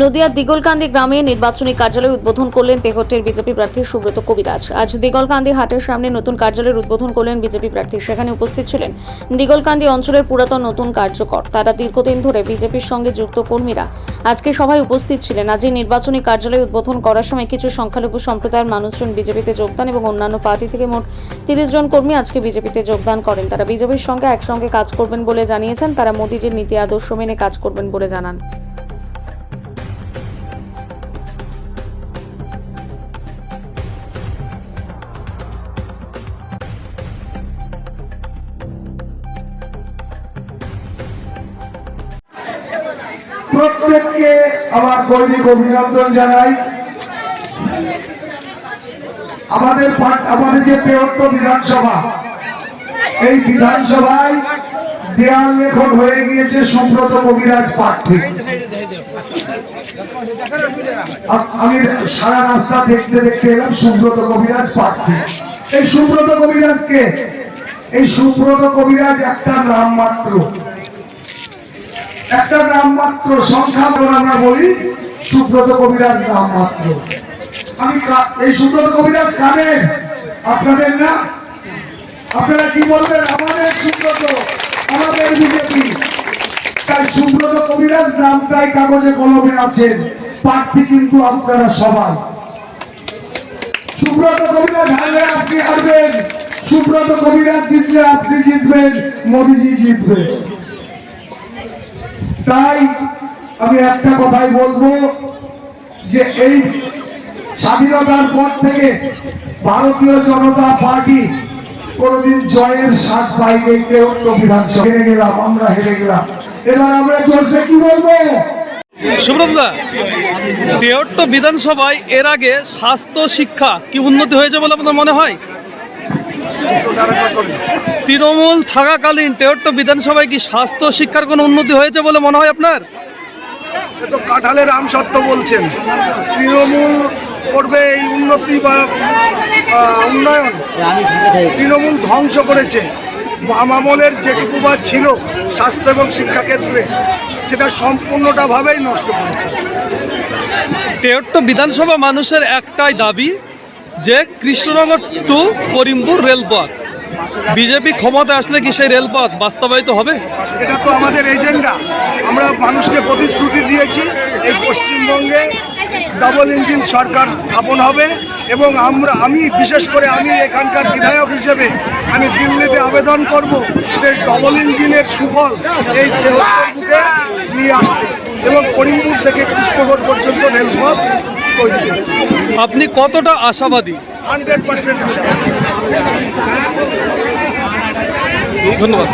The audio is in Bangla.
নদিয়ার দিগলকান্দি গ্রামে নির্বাচনী কার্যালয় উদ্বোধন করলেন তেহট্টের বিজেপি প্রার্থী সুব্রত কবিরাজ। আজ দিগলকান্দি হাটের সামনে নতুন কার্যালয়ের উদ্বোধন করলেন বিজেপি প্রার্থী। সেখানে উপস্থিত ছিলেন দিগলকান্দি অঞ্চলের পুরাতন নতুন কার্যকর, তারা দীর্ঘদিন ধরে বিজেপির সঙ্গে যুক্ত কর্মীরা আজকে সভায় উপস্থিত ছিলেন। আজ এই নির্বাচনী কার্যালয় উদ্বোধন করার সময় কিছু সংখ্যালঘু সম্প্রদায়ের মানুষজন বিজেপিতে যোগদান এবং অন্যান্য পার্টি থেকে মোট 30 জন কর্মী আজকে বিজেপিতে যোগদান করেন। তারা বিজেপির সঙ্গে একসঙ্গে কাজ করবেন বলে জানিয়েছেন। তারা মোদিজির নীতি আদর্শ মেনে কাজ করবেন বলে জানান। প্রত্যেককে আমার গৈরিক অভিনন্দন জানাই। আমাদের যে তেহট্ট বিধানসভা, এই বিধানসভায় দেয়াল লেখন হয়ে গিয়েছে সুব্রত কবিরাজ প্রার্থী। আমি সারা রাস্তা দেখতে দেখতে এলাম সুব্রত কবিরাজ প্রার্থী। এই সুব্রত কবিরাজ একটা নাম মাত্র, সংখ্যা আমরা বলি সুব্রত কবিরাজ নাম মাত্র। এই সুব্রত কবিরাজ কাদের? আপনাদের না? আপনারা কি বলবেন? আমাদের সুব্রত, আমাদের বিজেপি। তাই সুব্রত কবিরাজ নামটাই কাগজে কলমে আছেন, প্রার্থী কিন্তু আপনারা সবাই। সুব্রত কবিরাজ হারলে আপনি হারবেন, সুব্রত কবিরাজ জিতলে আপনি জিতবেন, মোদিজি জিতবেন। তাই আমি একটা কথাই বলবো যে এই স্বাধীনতার পর থেকে ভারতীয় জনতা পার্টি কোনদিন জয়ের স্বাদ পাইনি। তেহট্ট বিধানসভা হেরে গেলাম, আমরা হেরে গেলাম। এবার আমরা চলছে কি বলবো? সুব্রতদা, তেহট্ট বিধানসভায় এর আগে স্বাস্থ্য শিক্ষা কি উন্নতি হয়েছে বলে আপনার মনে হয়? তৃণমূল থাকাকালীন তেহট্ট বিধানসভায় কি স্বাস্থ্য শিক্ষার কোনো উন্নতি হয়েছে বলে মনে হয় আপনার? তো কাঁঠালের আম সত্য বলছেন, তৃণমূল করবে এই উন্নতি বা উন্নয়ন? তৃণমূল ধ্বংস করেছে। বাম আমলের যেটুকু বা ছিল স্বাস্থ্য এবং শিক্ষা ক্ষেত্রে, সেটা সম্পূর্ণটা ভাবেই নষ্ট করেছে। তেহট্ট বিধানসভা মানুষের একটাই দাবি যে কৃষ্ণনগর টু করিমপুর রেলপথ, বিজেপি ক্ষমতা আসলে কি সেই রেলপথ বাস্তবায়িত হবে? এটা তো আমাদের এজেন্ডা। আমরা মানুষকে প্রতিশ্রুতি দিয়েছি এই পশ্চিমবঙ্গে ডাবল ইঞ্জিন সরকার স্থাপন হবে এবং আমি বিশেষ করে আমি এখানকার বিধায়ক হিসেবে আমি দিল্লিতে আবেদন করব যে ডাবল ইঞ্জিনের সুফল এই বুকে নিয়ে আসতে এবং করিমপুর থেকে কৃষ্ণনগর পর্যন্ত রেলপথ তৈরি করতে। আপনি কতটা আশাবাদী? 100% আশাবাদী। ধন্যবাদ।